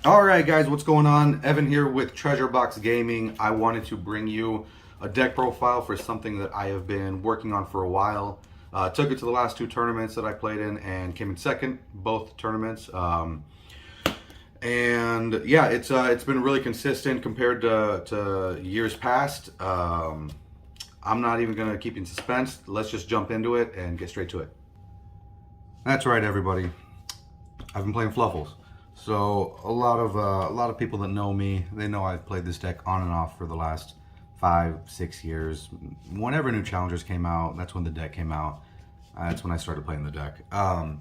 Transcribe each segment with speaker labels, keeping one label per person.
Speaker 1: Alright guys, what's going on? Evan here with Treasure Box Gaming. I wanted to bring you a deck profile for something that I have been working on for a while. Took it to the last two tournaments that I played in and came in second, both tournaments. And yeah, it's been really consistent compared to years past. I'm not even going to keep you in suspense. Let's just jump into it and get straight to it. That's right, everybody. I've been playing Fluffals. So a lot of people that know me, they know I've played this deck on and off for the last 5-6 years. Whenever new challengers came out, that's when the deck came out. That's when I started playing the deck. I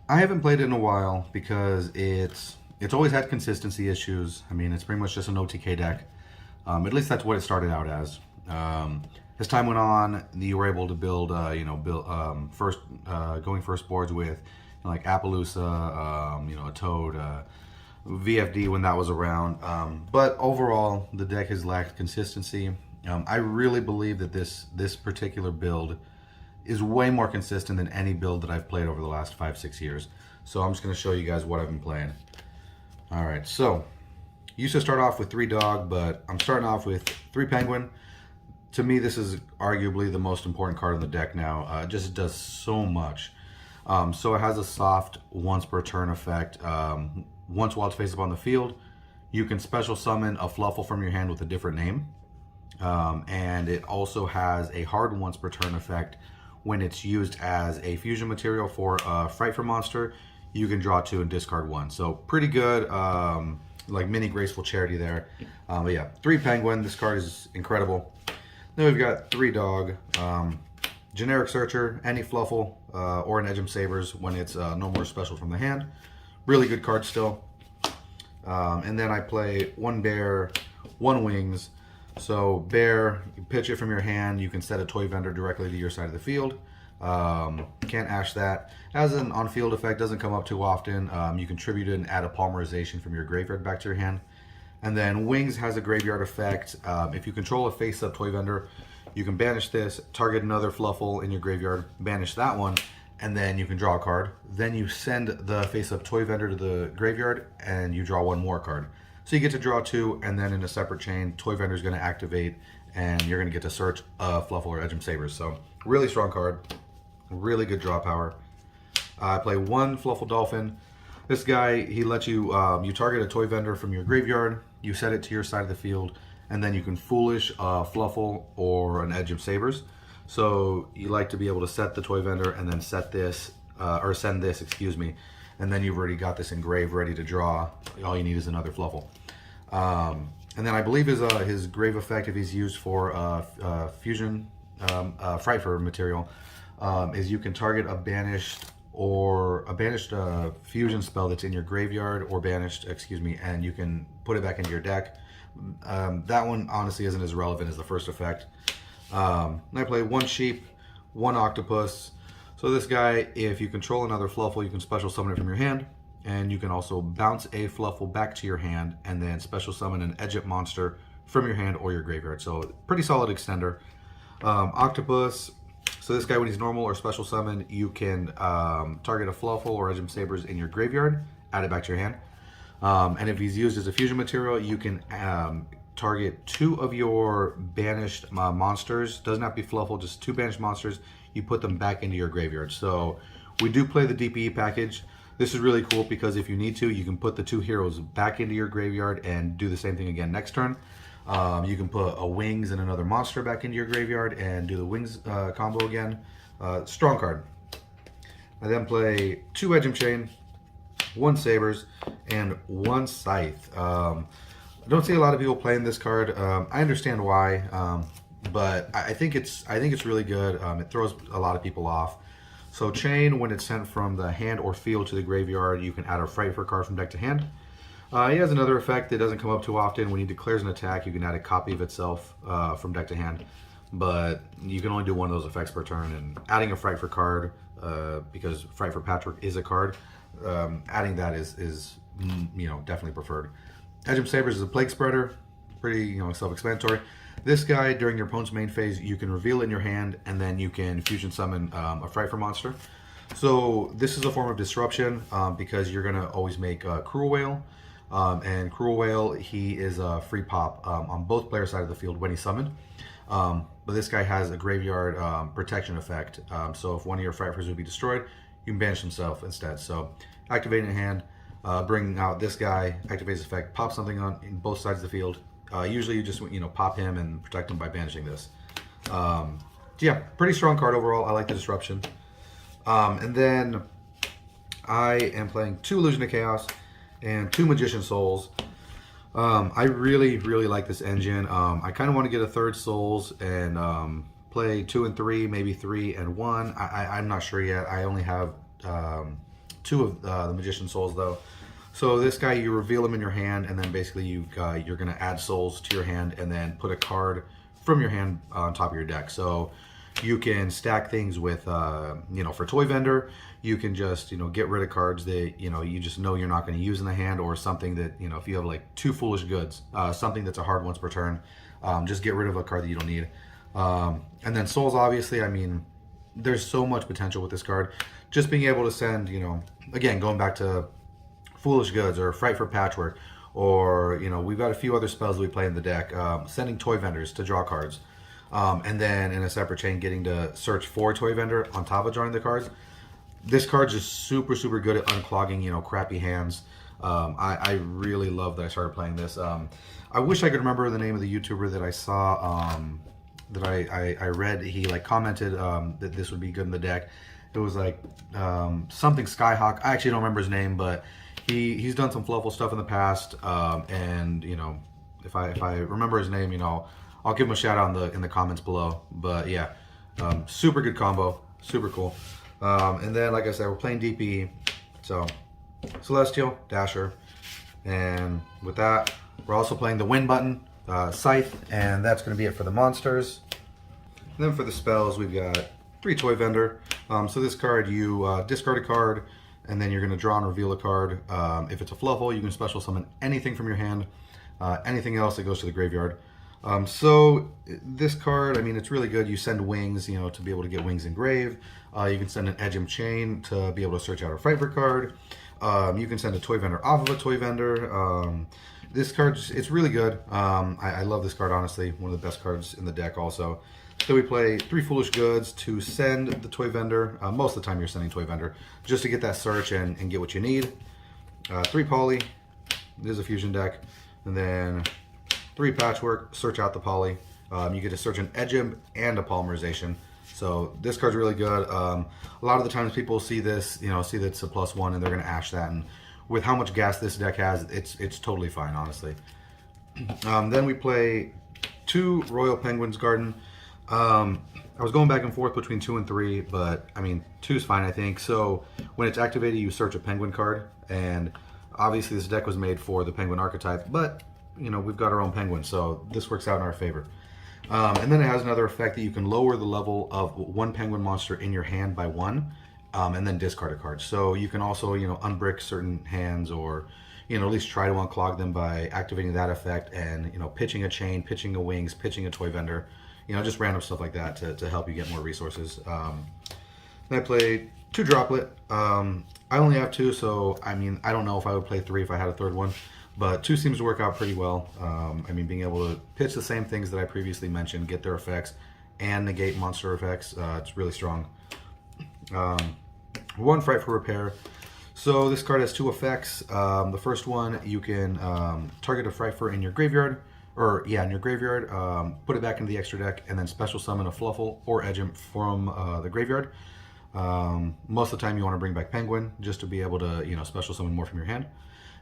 Speaker 1: haven't played it in a while because it's always had consistency issues. I mean, it's pretty much just an OTK deck. At least that's what it started out as. As time went on, you were able to build, going first boards with like Appaloosa, a Toad, VFD when that was around. But overall, the deck has lacked consistency. I really believe that this particular build is way more consistent than any build that I've played over the last 5-6 years. So I'm just going to show you guys what I've been playing. All right, so used to start off with 3 Dog, but I'm starting off with 3 Penguin. To me, this is arguably the most important card in the deck now. It just does so much. So it has a soft once per turn effect. Once while it's face up on the field, you can special summon a Fluffal from your hand with a different name. And it also has a hard once per turn effect. When it's used as a fusion material for a Frightful monster, you can draw 2 and discard 1. So pretty good, like mini graceful charity there. But yeah, 3 Penguin. This card is incredible. Then we've got 3 Dog. Generic Searcher, any Fluffal, or an Edgem Sabers when it's no more special from the hand. Really good card still. And then I play 1 Bear, 1 Wings. So Bear, you pitch it from your hand. You can set a toy vendor directly to your side of the field. Can't ash that. As an on-field effect, doesn't come up too often. You contribute it and add a Polymerization from your graveyard back to your hand. And then Wings has a graveyard effect. If you control a face-up toy vendor, you can banish this, target another Fluffal in your graveyard, banish that one, and then you can draw a card. Then you send the face-up toy vendor to the graveyard, and you draw 1 more card. So you get to draw 2, and then in a separate chain, toy vendor is going to activate, and you're going to get to search a Fluffal or Edgem Sabers. So really strong card, really good draw power. I play 1 Fluffal Dolphin. This guy, he lets you, you target a toy vendor from your graveyard, you set it to your side of the field, and then you can Foolish Fluffal or an Edgem Sabers. So you like to be able to set the toy vendor and then set this, or send this, excuse me, and then you've already got this engraved ready to draw. All you need is another Fluffal. And then I believe his grave effect, if he's used for fusion Frightful material, is you can target a banished fusion spell that's in your graveyard or banished, excuse me, and you can put it back into your deck. That one honestly isn't as relevant as the first effect. I play 1 Sheep, 1 Octopus. So this guy, if you control another Fluffal, you can special summon it from your hand, and you can also bounce a Fluffal back to your hand and then special summon an Edgem monster from your hand or your graveyard. So pretty solid extender. Octopus. So this guy, when he's normal or special summon, you can target a Fluffal or Edgem Sabers in your graveyard, add it back to your hand. And if he's used as a fusion material, you can target 2 of your banished monsters. Doesn't have to be Fluffal, just 2 banished monsters. You put them back into your graveyard. So we do play the DPE package. This is really cool because if you need to, you can put the 2 heroes back into your graveyard and do the same thing again next turn. You can put a Wings and another monster back into your graveyard and do the Wings combo again. Strong card. I then play 2 Edgem Chain, 1 Sabers, and 1 Scythe. I don't see a lot of people playing this card. I understand why, but I think it's really good. It throws a lot of people off. So Chain, when it's sent from the hand or field to the graveyard, you can add a Frightful card from deck to hand. He has another effect that doesn't come up too often. When he declares an attack, you can add a copy of itself from deck to hand. But you can only do 1 of those effects per turn. And adding a Frightful card, because Frightful Patchwork is a card, adding that is definitely preferred. Edgem Sabers is a Plague Spreader, pretty self-explanatory. This guy, during your opponent's main phase, you can reveal it in your hand, and then you can fusion summon a Frightful monster. So this is a form of disruption because you're going to always make Cruel Whale. And Cruel Whale, he is a free pop on both player side of the field when he's summoned. But this guy has a graveyard protection effect. So if one of your Frightfurs would be destroyed, you can banish himself instead. So activating a hand, bringing out this guy, activates his effect, pop something on in both sides of the field. Usually you just pop him and protect him by banishing this. Yeah, pretty strong card overall. I like the disruption. And then I am playing 2 Illusion of Chaos and 2 Magician Souls. I really like this engine. I kind of want to get a 3rd Souls and play 2 and 3, maybe 3 and 1. I'm not sure yet. I only have 2 of the Magician Souls though. So this guy, you reveal him in your hand, and then basically you're going to add souls to your hand and then put a card from your hand on top of your deck. So you can stack things with, for Toy Vendor, you can just, get rid of cards that, you just know you're not going to use in the hand, or something that, if you have like 2 Foolish Goods, something that's a hard once per turn, just get rid of a card that you don't need. And then Souls, obviously, I mean, there's so much potential with this card. Just being able to send, again, going back to Foolish Goods or Fright for Patchwork, or we've got a few other spells that we play in the deck, sending Toy Vendors to draw cards, and then in a separate chain getting to search for Toy Vendor on top of drawing the cards. This card's just super good at unclogging crappy hands. I really love that I started playing this. I wish I could remember the name of the YouTuber that I saw, that I read. He commented that this would be good in the deck. It was something Skyhawk. I actually don't remember his name, but he's done some Fluffal stuff in the past, and if I remember his name, I'll give him a shout out in the comments below. But yeah, super good combo, super cool. And then, like I said, we're playing DP, so Celestial, Dasher, and with that, we're also playing the win button, Scythe, and that's going to be it for the monsters. And then for the spells, we've got 3 Toy Vendor. So this card, you discard a card, and then you're going to draw and reveal a card. If it's a Fluffal, you can special summon anything from your hand. Anything else that goes to the graveyard. So this card, I mean, it's really good. You send wings, to be able to get wings engraved. You can send an Edgem Chain to be able to search out a Frightfur card. You can send a Toy Vendor off of a Toy Vendor. This card, it's really good. I love this card, honestly. One of the best cards in the deck also. So we play 3 Foolish Goods to send the Toy Vendor. Most of the time you're sending Toy Vendor just to get that search and get what you need. 3 Poly. This is a fusion deck. And then 3 Patchwork, search out the Poly. You get to search an Edgem and a Polymerization. So this card's really good. A lot of the times people see this, see that it's a +1 and they're going to ash that. And with how much gas this deck has, it's totally fine, honestly. Then we play 2 Royal Penguins Garden. I was going back and forth between 2 and 3, but I mean 2 is fine, I think. So when it's activated, you search a Penguin card, and obviously this deck was made for the Penguin archetype, but we've got our own Penguin, so this works out in our favor. And then it has another effect that you can lower the level of 1 Penguin monster in your hand by 1, and then discard a card. So you can also unbrick certain hands, or at least try to unclog them by activating that effect and pitching a chain, pitching a wings, pitching a Toy Vendor. Just random stuff like that to help you get more resources. Then I played 2 Droplet. I only have 2, so I mean, I don't know if I would play 3 if I had a 3rd one, but 2 seems to work out pretty well. I mean, being able to pitch the same things that I previously mentioned, get their effects, and negate monster effects, it's really strong. 1 Fright for Repair. So this card has 2 effects. The first one, you can target a Frightfur in your graveyard, in your graveyard, put it back into the extra deck, and then special summon a Fluffal or Edgem from the graveyard. Most of the time you want to bring back Penguin, just to be able to, special summon more from your hand.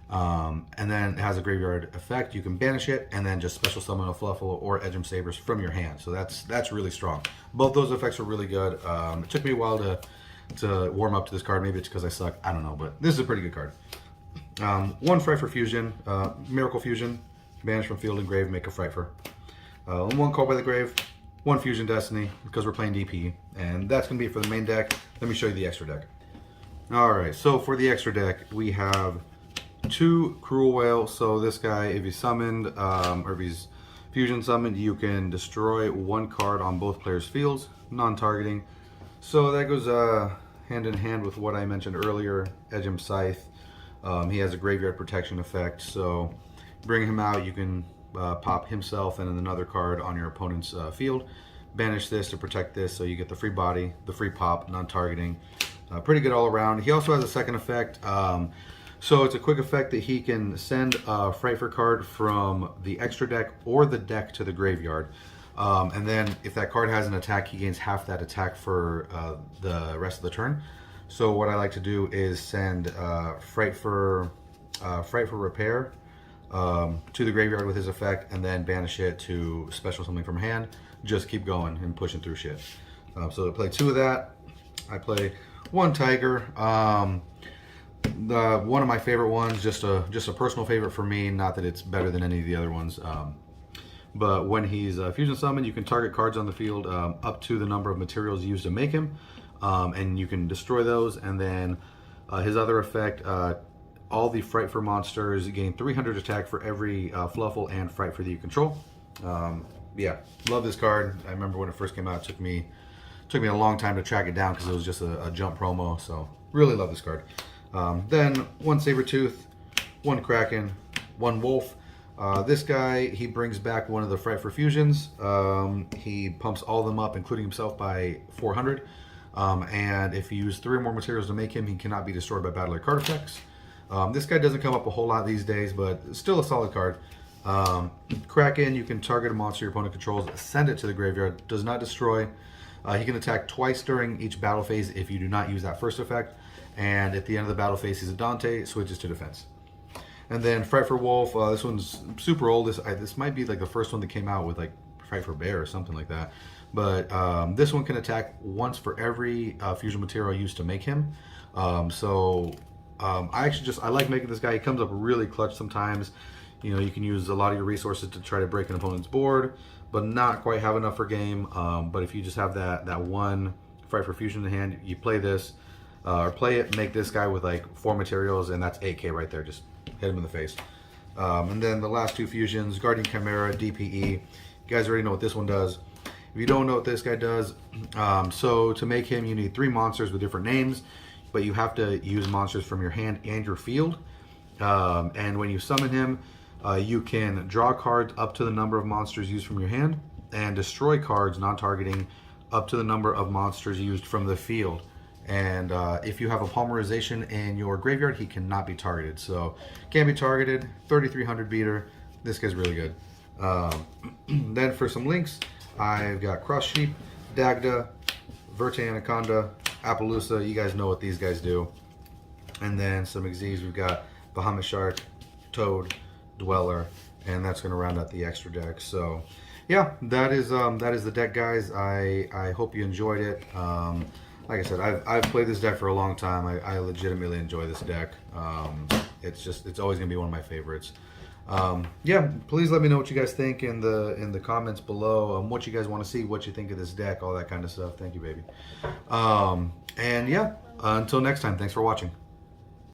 Speaker 1: And then it has a graveyard effect. You can banish it, and then just special summon a Fluffal or Edgem Sabers from your hand. So that's really strong. Both those effects are really good. It took me a while to warm up to this card. Maybe it's because I suck. I don't know, but this is a pretty good card. 1 Fright for Fusion, Miracle Fusion. Banish from field and grave, make a Frightfur. 1 Call by the Grave, 1 Fusion Destiny, because we're playing DP. And that's going to be it for the main deck. Let me show you the extra deck. Alright, so for the extra deck, we have 2 Cruel Whale. So this guy, if he's summoned, or if he's fusion summoned, you can destroy 1 card on both players' fields, non-targeting. So that goes hand in hand with what I mentioned earlier, Edgem Scythe. He has a graveyard protection effect, so bring him out, you can pop himself and another card on your opponent's field. Banish this to protect this, so you get the free body, the free pop, non-targeting. Pretty good all around. He also has a second effect. So it's a quick effect that he can send a Frightfur card from the extra deck or the deck to the graveyard. And then if that card has an attack, he gains half that attack for the rest of the turn. So what I like to do is send Frightfur Repair to the graveyard with his effect, and then banish it to special something from hand. Just keep going and pushing through shit. So I play 2 of that. I play 1 Tiger. One of my favorite ones, just a personal favorite for me. Not that it's better than any of the other ones. But when he's fusion summoned, you can target cards on the field up to the number of materials used to make him, and you can destroy those. And then his other effect, all the Frightfur monsters gain 300 attack for every Fluffal and Frightfur that you control. Yeah, love this card. I remember when it first came out, it took me a long time to track it down because it was just a jump promo. So really love this card. Then 1 Sabertooth, 1 Kraken, 1 Wolf. This guy, he brings back one of the Frightfur fusions. He pumps all of them up, including himself, by 400. And if you use 3 or more materials to make him, he cannot be destroyed by battle or card effects. This guy doesn't come up a whole lot these days, but still a solid card. Kraken, you can target a monster your opponent controls, send it to the graveyard, does not destroy. He can attack twice during each battle phase if you do not use that first effect. And at the end of the battle phase, he's a Dante, switches to defense. And then Frightfur Wolf, this one's super old. This might be like the first one that came out with like Frightfur Bear or something like that. But this one can attack once for every fusion material used to make him. I like making this guy. He comes up really clutch sometimes. You know, you can use a lot of your resources to try to break an opponent's board, but not quite have enough for game. But if you just have that one Frightfur Fusion in hand, you play this, or play it, make this guy with like 4 materials, and that's 8k right there. Just hit him in the face. And then the last 2 fusions, Guardian Chimera, DPE. You guys already know what this one does. If you don't know what this guy does, so to make him, you need 3 monsters with different names, but you have to use monsters from your hand and your field. And when you summon him, you can draw cards up to the number of monsters used from your hand, and destroy cards non-targeting up to the number of monsters used from the field. And if you have a polymerization in your graveyard, he cannot be targeted. So can't be targeted, 3300 beater. This guy's really good. Then for some links, I've got Cross Sheep, Dagda, Verte Anaconda, Appaloosa. You guys know what these guys do. And then some Xyz, we've got Bahamut Shark, Toad, Dweller, and that's going to round out the extra deck. So yeah, that is the deck, guys. I hope you enjoyed it. Like I said, I've played this deck for a long time. I legitimately enjoy this deck. It's always gonna be one of my favorites. Yeah, please let me know what you guys think in the comments below. What you guys want to see, what you think of this deck, all that kind of stuff. Thank you, baby. And yeah, until next time, thanks for watching.